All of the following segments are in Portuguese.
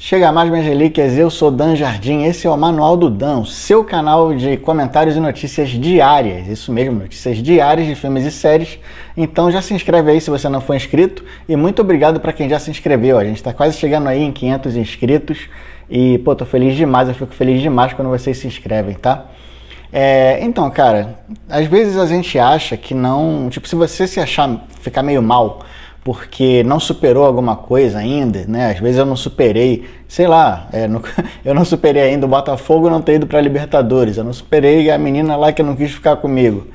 Chega mais, minhas relíquias, eu sou Dan Jardim, esse é o Manual do Dan, seu canal de comentários e notícias diárias, isso mesmo, notícias diárias de filmes e séries. Então já se inscreve aí se você não for inscrito e muito obrigado para quem já se inscreveu, a gente está quase chegando aí em 500 inscritos e, pô, tô feliz demais, eu fico feliz demais quando vocês se inscrevem, tá? Então, cara, às vezes a gente acha que não, tipo, se você se achar, ficar meio mal porque não superou alguma coisa ainda, né? Às vezes eu não superei, sei lá, eu não superei ainda o Botafogo não ter ido para Libertadores, eu não superei a menina lá que não quis ficar comigo.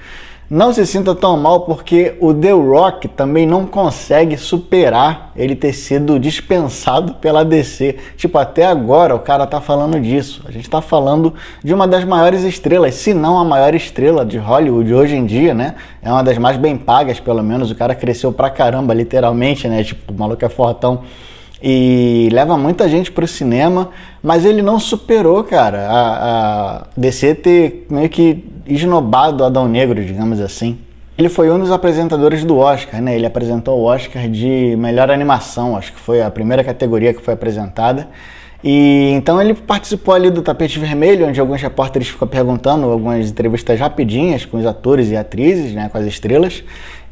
Não se sinta tão mal porque o The Rock também não consegue superar ele ter sido dispensado pela DC. Tipo, até agora o cara tá falando disso. A gente tá falando de uma das maiores estrelas, se não a maior estrela de Hollywood hoje em dia, né? É uma das mais bem pagas, pelo menos. O cara cresceu pra caramba, literalmente, né? Tipo, o maluco é fortão. E leva muita gente pro cinema, mas ele não superou, cara, a DC ter meio que esnobado o Adão Negro, digamos assim. Ele foi um dos apresentadores do Oscar, né? Ele apresentou o Oscar de melhor animação, acho que foi a primeira categoria que foi apresentada. E então ele participou ali do tapete vermelho, onde alguns repórteres ficam perguntando, algumas entrevistas rapidinhas com os atores e atrizes, né, com as estrelas.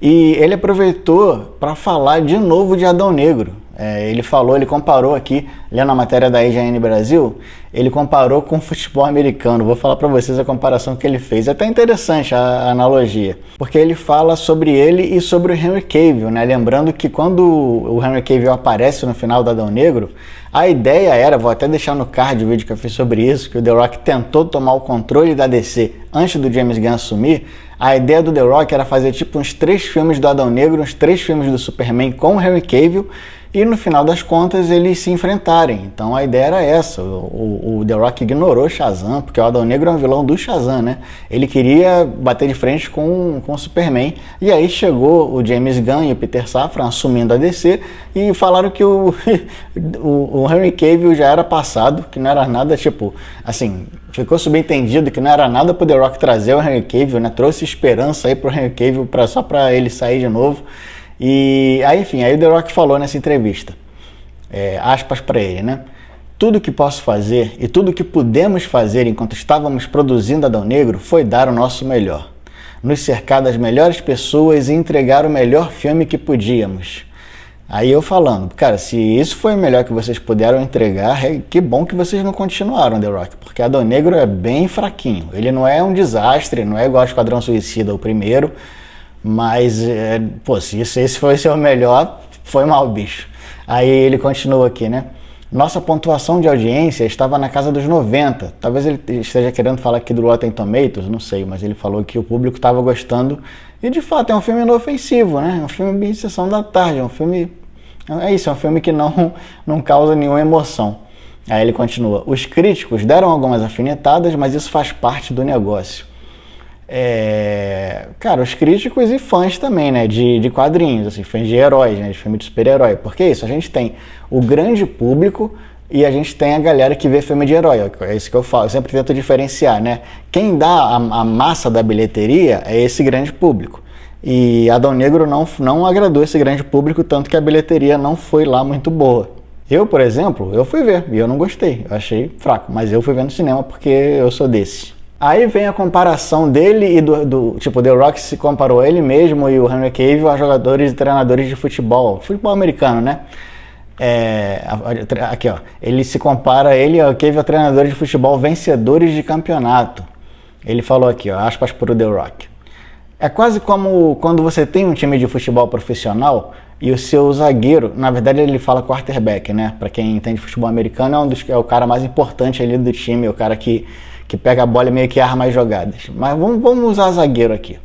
E ele aproveitou para falar de novo de Adão Negro. Ele comparou aqui, lendo a matéria da IGN Brasil, ele comparou com o futebol americano. Vou falar para vocês a comparação que ele fez. É até interessante a analogia, porque ele fala sobre ele e sobre o Henry Cavill, né? Lembrando que quando o Henry Cavill aparece no final do Adão Negro, a ideia era, vou até deixar no card o vídeo que eu fiz sobre isso, que o The Rock tentou tomar o controle da DC antes do James Gunn assumir. A ideia do The Rock era fazer tipo uns 3 filmes do Adão Negro, uns 3 filmes do Superman com o Henry Cavill, e no final das contas eles se enfrentarem. Então a ideia era essa. O The Rock ignorou Shazam, porque o Adão Negro é um vilão do Shazam, né? Ele queria bater de frente com o Superman. E aí chegou o James Gunn e o Peter Safran assumindo a DC e falaram que o Henry Cavill já era passado, que não era nada, tipo, assim, ficou subentendido que não era nada pro The Rock trazer o Henry Cavill, né? Trouxe esperança aí pro Henry Cavill só pra ele sair de novo. E aí, enfim, aí o The Rock falou nessa entrevista, aspas para ele, né? Tudo que posso fazer e tudo que pudemos fazer enquanto estávamos produzindo Adão Negro foi dar o nosso melhor. Nos cercar das melhores pessoas e entregar o melhor filme que podíamos. Aí eu falando, cara, se isso foi o melhor que vocês puderam entregar, que bom que vocês não continuaram, The Rock, porque Adão Negro é bem fraquinho. Ele não é um desastre, não é igual ao Esquadrão Suicida, o primeiro. Mas, pô, se esse foi o seu melhor, foi mal, bicho. Aí ele continua aqui, né? Nossa pontuação de audiência estava na casa dos 90. Talvez ele esteja querendo falar aqui do Rotten Tomatoes, não sei, mas ele falou que o público estava gostando. E de fato é um filme inofensivo, né? É um filme bem sessão da tarde, é um filme... É isso, é um filme que não causa nenhuma emoção. Aí ele continua. Os críticos deram algumas alfinetadas, mas isso faz parte do negócio. Cara, os críticos e fãs também, né, de quadrinhos, assim, fãs de heróis, né, de filme de super-herói, porque é isso, a gente tem o grande público e a gente tem a galera que vê filme de herói, é isso que eu falo, eu sempre tento diferenciar, né, quem dá a massa da bilheteria é esse grande público, e Adão Negro não agradou esse grande público, tanto que a bilheteria não foi lá muito boa. Eu, por exemplo, eu fui ver e eu não gostei, eu achei fraco, mas eu fui ver no cinema porque eu sou desse. Aí vem a comparação dele e tipo, The Rock se comparou a ele mesmo e o Henry Cavill a jogadores e treinadores de futebol americano, né? Aqui, ó, ele se compara a ele e ao Cavill a treinadores de futebol vencedores de campeonato. Ele falou aqui, ó, aspas para o The Rock. É quase como quando você tem um time de futebol profissional e o seu zagueiro, na verdade ele fala quarterback, né? Para quem entende futebol americano, é o cara mais importante ali do time, é o cara que pega a bola e meio que arma as jogadas. Mas vamos usar zagueiro aqui.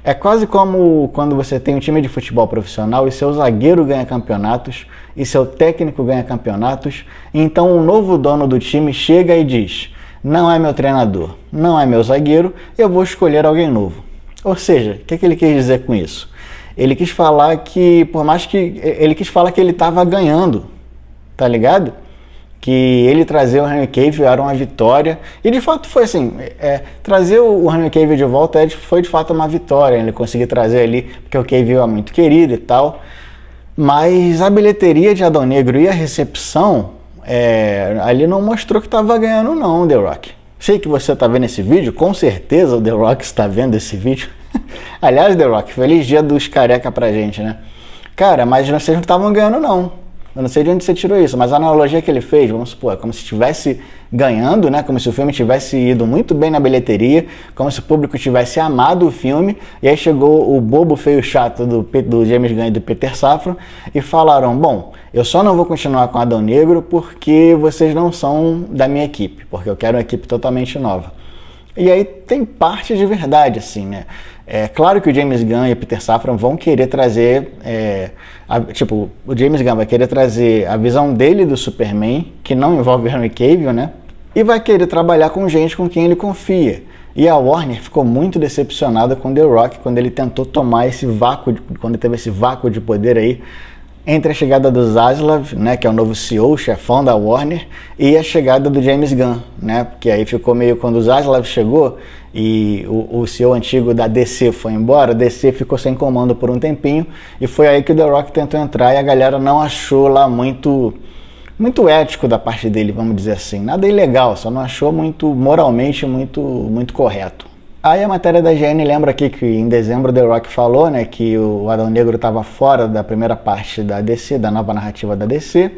É quase como quando você tem um time de futebol profissional e seu zagueiro ganha campeonatos e seu técnico ganha campeonatos, então um novo dono do time chega e diz: não é meu treinador, não é meu zagueiro, eu vou escolher alguém novo. Ou seja, o que ele quis dizer com isso? Ele quis falar que, por mais que... Ele quis falar que ele estava ganhando, tá ligado? Que ele trazer o Henry Cavill era uma vitória, e de fato foi assim, trazer o Henry Cavill de volta foi de fato uma vitória, ele conseguiu trazer ali, porque o Cavill é muito querido e tal, mas a bilheteria de Adão Negro e a recepção ali não mostrou que tava ganhando não, The Rock. Sei que você tá vendo esse vídeo, com certeza o The Rock está vendo esse vídeo. Aliás, The Rock, feliz dia dos careca pra gente, né? Cara, mas vocês não estavam ganhando não. Eu não sei de onde você tirou isso, mas a analogia que ele fez, vamos supor, é como se estivesse ganhando, né? Como se o filme tivesse ido muito bem na bilheteria, como se o público tivesse amado o filme, e aí chegou o bobo feio chato do James Gunn e do Peter Safran e falaram, bom, eu só não vou continuar com Adão Negro porque vocês não são da minha equipe, porque eu quero uma equipe totalmente nova. E aí tem parte de verdade, assim, né? É claro que o James Gunn e o Peter Safran vão querer trazer, o James Gunn vai querer trazer a visão dele do Superman, que não envolve Henry Cavill, né? E vai querer trabalhar com gente com quem ele confia. E a Warner ficou muito decepcionada com The Rock quando ele tentou tomar esse vácuo, quando teve esse vácuo de poder aí, entre a chegada do Zaslav, né, que é o novo CEO, chefão da Warner, e a chegada do James Gunn, né, porque aí ficou meio, quando o Zaslav chegou e o CEO antigo da DC foi embora, a DC ficou sem comando por um tempinho, e foi aí que o The Rock tentou entrar e a galera não achou lá muito ético da parte dele, vamos dizer assim, nada ilegal, só não achou moralmente muito correto. Aí a matéria da IGN lembra aqui que em dezembro o The Rock falou, né, que o Adão Negro estava fora da primeira parte da DC, da nova narrativa da DC,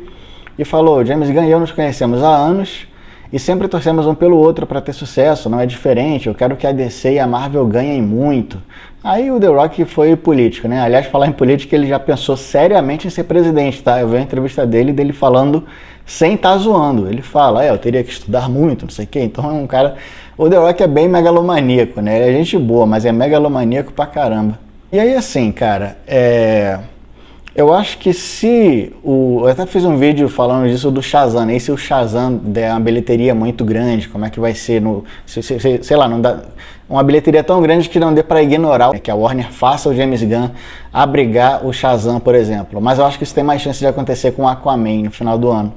e falou, James Gunn e eu nos conhecemos há anos e sempre torcemos um pelo outro para ter sucesso, não é diferente, eu quero que a DC e a Marvel ganhem muito. Aí o The Rock foi político, né, aliás, falar em política, ele já pensou seriamente em ser presidente, tá? Eu vi a entrevista dele falando sem estar zoando, ele fala, eu teria que estudar muito, não sei o quê, então é um cara... O The Rock é bem megalomaníaco, né? Ele é gente boa, mas é megalomaníaco pra caramba. E aí, assim, cara, eu acho que eu até fiz um vídeo falando disso do Shazam, né? E se o Shazam der uma bilheteria muito grande, como é que vai ser sei lá, não dá uma bilheteria tão grande que não dê pra ignorar, que a Warner faça o James Gunn abrigar o Shazam, por exemplo. Mas eu acho que isso tem mais chance de acontecer com o Aquaman no final do ano.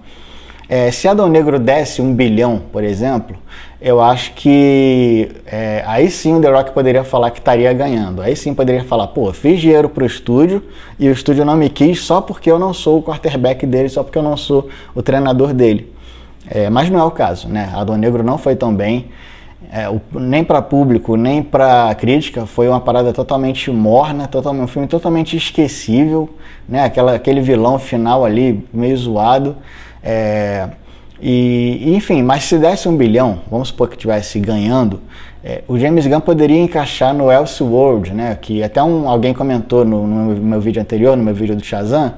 Se Adão Negro desse 1 bilhão, por exemplo, eu acho que aí sim o The Rock poderia falar que estaria ganhando. Aí sim poderia falar, pô, fiz dinheiro pro estúdio e o estúdio não me quis só porque eu não sou o quarterback dele, só porque eu não sou o treinador dele. Mas não é o caso, né? Adão Negro não foi tão bem, nem para público, nem para crítica, foi uma parada totalmente morna, um filme totalmente esquecível, né? Aquele vilão final ali, meio zoado. Enfim, mas se desse 1 bilhão, vamos supor que estivesse ganhando, o James Gunn poderia encaixar no Elseworld, né? Que até alguém comentou no meu vídeo anterior, no meu vídeo do Shazam.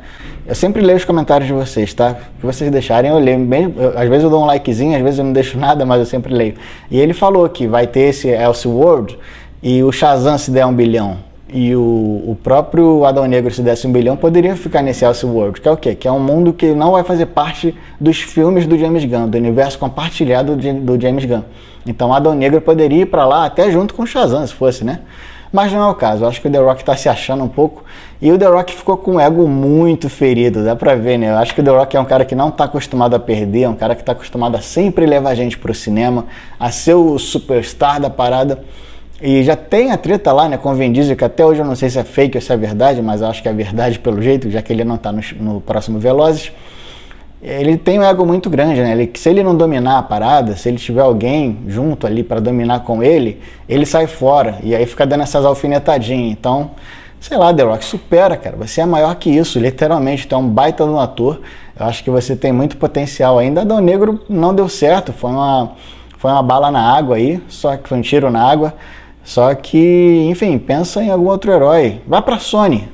Eu sempre leio os comentários de vocês, tá? Que vocês deixarem, eu leio. Às vezes eu dou um likezinho, às vezes eu não deixo nada, mas eu sempre leio. E ele falou que vai ter esse Elseworld e o Shazam, se der 1 bilhão, e o próprio Adão Negro, se desse 1 bilhão, poderia ficar nesse Elseworld, que é o quê? Que é um mundo que não vai fazer parte dos filmes do James Gunn, do universo compartilhado do James Gunn. Então Adão Negro poderia ir pra lá até junto com o Shazam, se fosse, né? Mas não é o caso, eu acho que o The Rock tá se achando um pouco, e o The Rock ficou com o ego muito ferido, dá pra ver, né? Eu acho que o The Rock é um cara que não tá acostumado a perder, é um cara que tá acostumado a sempre levar a gente pro cinema, a ser o superstar da parada. E já tem a treta lá, né, com o Vin Diesel, que até hoje eu não sei se é fake ou se é verdade, mas eu acho que é verdade pelo jeito, já que ele não tá no próximo Velozes. Ele tem um ego muito grande, né? Se ele não dominar a parada, se ele tiver alguém junto ali para dominar com ele sai fora, e aí fica dando essas alfinetadinhas. Então, sei lá, The Rock, supera, cara, você é maior que isso, literalmente, tu é um baita de um ator, eu acho que você tem muito potencial ainda. Adão Negro não deu certo, foi uma bala na água aí, só que foi um tiro na água. Só que, enfim, pensa em algum outro herói. Vai pra Sony.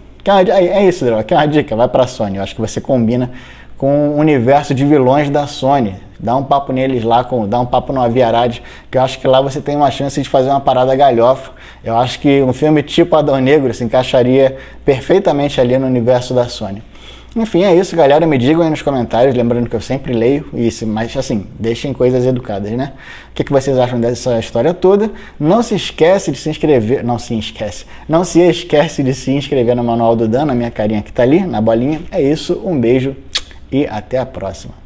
É isso, que é uma dica, vai pra Sony. Eu acho que você combina com o universo de vilões da Sony. Dá um papo neles lá, dá um papo no Avi Arad, que eu acho que lá você tem uma chance de fazer uma parada galhofa. Eu acho que um filme tipo Adão Negro se encaixaria perfeitamente ali no universo da Sony. Enfim, é isso, galera. Me digam aí nos comentários, lembrando que eu sempre leio isso, mas assim, deixem coisas educadas, né? O que vocês acham dessa história toda? Não se esquece de se inscrever, não se esquece de se inscrever no Manual do Dan, na minha carinha que tá ali, na bolinha. É isso, um beijo e até a próxima.